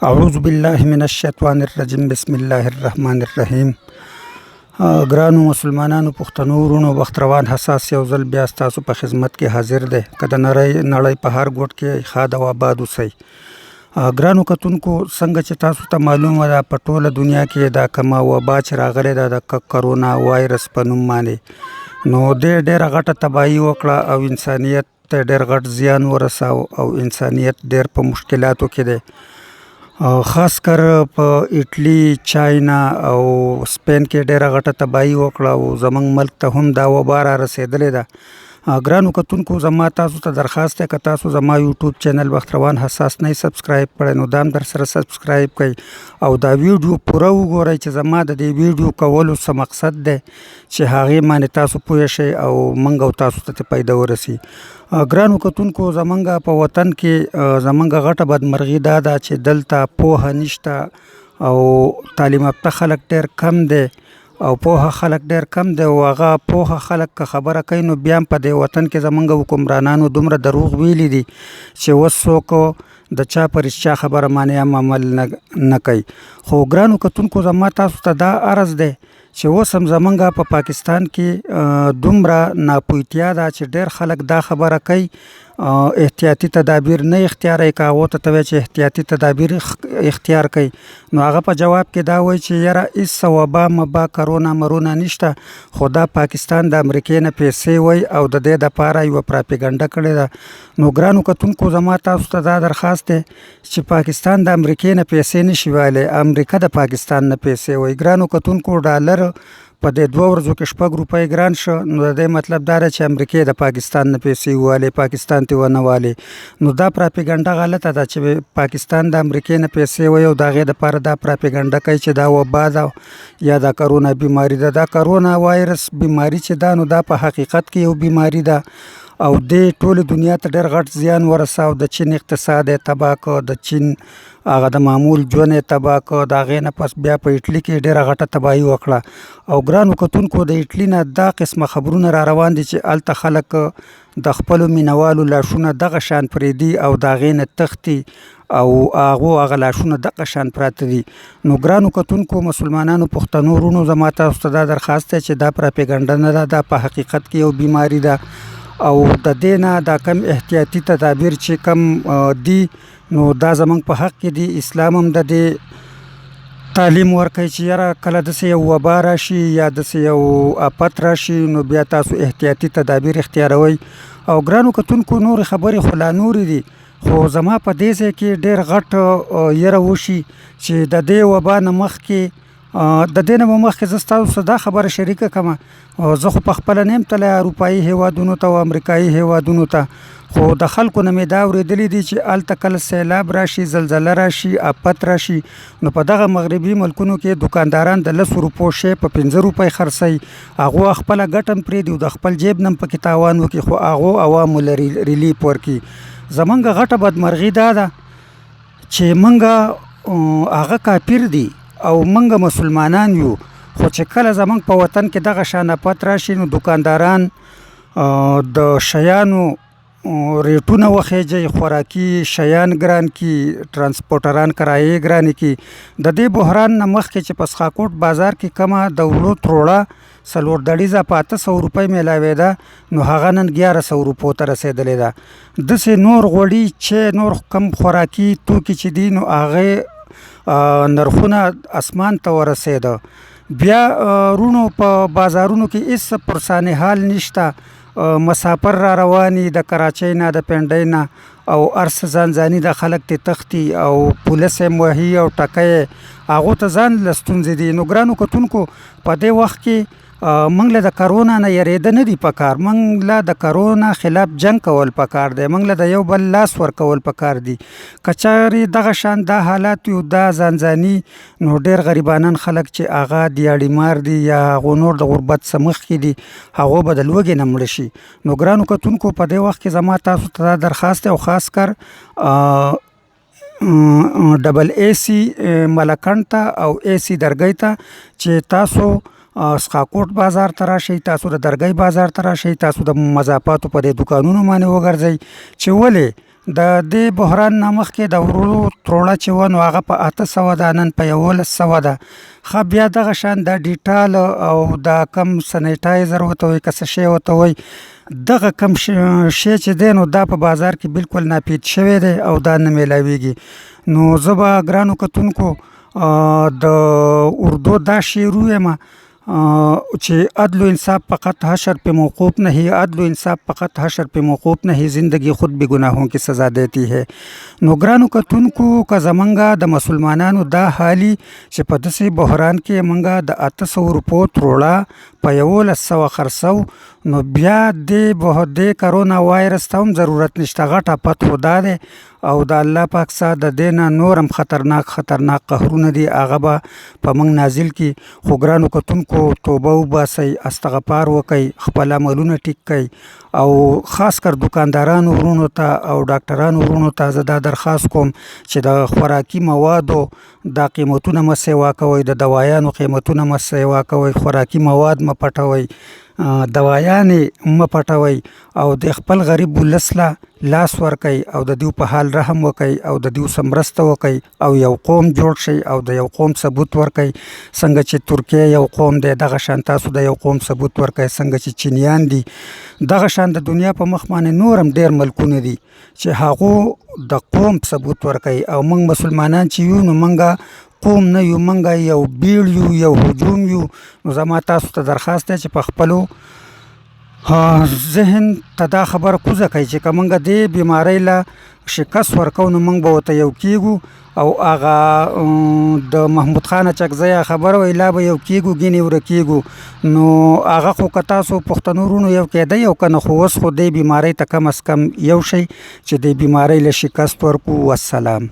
اعوذ بالله من الشیطان الرجیم بسم الله الرحمن الرحیم. ګرانو مسلمانانو پښتنو ورونو وخت روان حساس یو ځل بیا ستاسو په خدمت کې حاضر دی که د نړۍ په هر ګوټ کې ښاد او آباد اوسئ. ګرانو کتونکو څنګه چې تاسو ته معلومه ده په ټوله دنیا کې دا کومه وبا چې راغلی ده د کرونا وایرس په نوم باندې نو دې ډېره غټه تباهي وکړه او انسانیت ته ډېر غټ زیان ورساو او انسانیت ډېر په مشکلاتو کې دی. خاص کر په ایټلی، چاینا او سپین کې ډېره غټه تباهي وکړه او زموږ ملک ته هم دا وبا را رسېدلې ده. ګرانو کتونکو زما تاسو ته درخواست دی که تاسو زما یوټیوب چینل وخت روان حساس نه سبسکرایب کړئ نو دا هم در سره سبسکرایب کړئ او دا ویډیو پوره وګورئ چې زما د دې ویډیو کولو څه مقصد دی چې هغې باندې تاسو پوه شئ او موږ او تاسو ته پیدا ورسي. ګرانو کتونکو زمونږ په وطن کې زمونږ غټه بدمرغي دا ده چې دلته پوهه نشته او تعلیم یافته خلک ډېر کم دی او پوهه خلک ډېر کم دی او هغه پوهه خلک که خبره کوي نو بیا هم په دې وطن کې زمونږ حکمرانانو دومره دروغ ویلي دي چې اوس څوک د چا په رښتیا خبره باندې هم عمل نه کوي. خو ګرانو کتونکو زما تاسو ته دا عرض دی چې اوس هم زمونږ په پاکستان کې دومره ناپوهتیا ده چې ډېر خلک دا خبره کوي احتیاطي تدابیر نه اختیاروي. که هغو ته وایي چې احتیاطي تدابیر اختیار کوي نو هغه په جواب کې دا وایي چې یاره هېڅ وبا مبا کرونا مرونا نشته خو دا پاکستان د امریکې نه پیسې وایي او د دې دپاره یوه پراپیګنډه کړې ده. نو ګرانو کتونکو زما تاسو ته دا درخواست دی چې پاکستان د امریکې نه پیسې نشي ویلی، امریکا د پاکستان نه پیسې وایي. ګرانو کتونکو ډالر په دې 2 ورځو کې 6 روپۍ ګران شو نو د دې مطلب دا دی چې امریکې د پاکستان نه پیسې ووالې، پاکستان ته ونه والې. نو دا پراپیګنډه غلطه ده چې پاکستان د امریکې نه پیسې وایي او د هغې دپاره دا پراپیګنډه کوي چې دا وبا ده یا دا کرونا بیماري ده. دا کرونا وایرس بیماري چې ده نو دا په حقیقت کې یو بیماري ده او دې ټولې دنیا ته ډېر غټ زیان ورساو. د چین اقتصاد یې تباه کړ، د چین هغه د معمول ژوند یې تباه کړ، د هغې نه پس بیا په ایټلي کې ډېره غټه تباهي وکړه. او ګرانو کتونکو د ایټلي نه دا قسمه خبرونه را روان دي چې هلته خلک د خپلو مینوالو لاشونه دغه شان پرېږدي او د هغې نه تښتي او هغه لاشونه دغه شان پراته دي. نو ګرانو کتونکو مسلمانانو پښتنو ورونو زما تاسو ته دا درخواست دی چې دا پراپیګنډه نه ده، دا په حقیقت کې یو بیماري ده او د دې نه دا کم احتیاطي تدابیر چې کم دي نو دا زموږ په حق کې دي. اسلام هم د دې تعلیم ورکوي چې یاره کله داسې یو وبا راشي یا داسې یو آفت راشي نو بیا تاسو احتیاطي تدابیر اختیاروئ. او ګرانو کتونکو نورې خبرې خو لا نورې دي خو زما په دې ځای کې ډېر غټ یره وشي چې د دې وبا نه مخکې د دې نه به مخکې زه ستاسو سره دا خبره شریکه کړمه. زه خو پخپله نه یم تللی اروپایي هیوادونو ته او امریکایي هیوادونو ته خو د خلکو نه مې دا اورېدلي دي چې هلته کله سیلاب راشي، زلزله راشي، آفت راشي نو په دغه مغربي ملکونو کې دوکانداران د 10 روپو شی په 15 روپۍ خرڅوي. هغو خپله ګټه هم پرېږدي او د خپل جیب نه هم پکې تاوان وکړي خو هغو عوامو له ریلیف ورکړي. زمونږ غټه بدمرغي دا ده چې موږ هغه کافر دي او موږ مسلمانان یو خو چې کله زموږ په وطن کې دغه شان آفت راشي نو دوکانداران د شیانو ریټونه وخیجوي، خوراکي شیان ګران کي، ترانسپورټران کرایې ګرانې کي. د دې بحران نه مخکې چې په سخاکوټ بازار کې کومه د وړو تروړه 4 دړیزه په 800 روپۍ میلاوېده نو هغه نن 1100 روپو ته رسېدلې ده. داسې نور غوړي چې نور کم خوراکي توکي چې دي نو هغې نرخونه اسمان ته ورسېده. بیا رونو په بازارونو کې هېڅ پرسان حال نشته، مسافر را رواني د کراچۍ نه د پنډۍ نه او هر څه ځان د خلک ترې تښتي او پولیس یې وهي او ټکه یې هغو ته ځان له ستونزې دي. نو ګرانو کتونکو په دې وخت کې موږ له د کرونا نه یریده نه دي پکار، موږ له د کرونا خلاف جنګ کول پکار دی، موږ له د یو بل لاس ورکول پکار دي. که چارې دغه شان دا حالات یو دا ځانځاني نو ډېر غریبانان خلک چې هغه دیاړي مار دي یا هغو نور د غربت څه مخکې دي هغو به د لوږې نه مړه شي. نو ګرانو کتونکو په دې وخت کې زما تاسو ته دا درخواست دی او خاص کر ډبل AC ملکنډ ته او AC درګۍ ته چې تاسو سخاکوټ بازار ته راشئ، تاسو د درګۍ بازار ته راشئ، تاسو د مضافاتو په دې دوکانونو باندې وګرځئ چې ولې د دې بحران نه مخکې د ورو تروړه چې وه نو هغه په 800 ده، نن په 1100 ده. ښه بیا دغه شان د ډیټال او دا کم سنیټایزر ورته وایي که څه شی ورته وایي، دغه کم شی چې دی نو دا په بازار کې بالکل ناپید شوی دی او دا نه میلاویږي. نو زه به ګرانو کتونکو د اردو دا شعر ووایم چې عدل و انصاف فقط حشر پہ موقوف نہیں، عدل و انصاف فقط حشر پہ موقوف نہیں، زندگی خود بھی گناہوں کی سزا دیتی ہے. نو ګرانو کتونکو که زمونږ د مسلمانانو دا حالي چې په داسې بحران کې مونږ د 800 روپو تروړه په 1100 خرڅو، نو بیا د کرونا وایرس ته هم ضرورت نشته. غټ آفت خو دا دی او د الله پاک سره د دې نه نور هم خطرناک قهرونه دي، هغه به په موږ نازل کړي. خو ګرانو کتونکو توبه وباسئ، استغفار وکئ، خپل عملونه ټیک کړئ او خاص کر دکاندارانو ورونو ته او ډاکټرانو ورونو ته زه دا درخواست کوم چې د خوراکي موادو دا قیمتونه مه سیوا کوئ، د دوایانو قیمتونه مه سیوا کوئ، خوراکي مواد مه پټوئ، دوايانې مه پټوئ او د خپل غریب ولس له لاس ورکئ او د دوی په حال رحم وکئ او د دوی سره مرسته وکئ او یو قوم جوړ شئ او د یو قوم ثبوت ورکئ. څنګه چې ترکیه یو قوم دی، دغه شان تاسو د یو قوم ثبوت ورکئ. څنګه چې چینیان دي، دغه شان د دنیا په مخ باندې نور هم ډېر ملکونه دي چې هغو د قوم ثبوت ورکئ. او موږ مسلمانان چې یو نو موږ قوم نه یو، موږ یو بیړ یو، یو هجوم یو. نو زما تاسو ته درخواست دی چې په خپلو ذهن ته دا خبره کوزه کوي چې که موږ دې بیمارۍ له شکست ورکو نو موږ به ورته یو کیږو او هغه د محمود خان اچکزی خبره وی لا به یو کیږو ګینې ورکیږو. نو هغه خو که تاسو پښتنو ورونو یو کېدی او که نه، خو اوس خو دې بیمارۍ ته کم از کم یو شئ چې دې بیمارۍ له شکست ورکو. والسلام.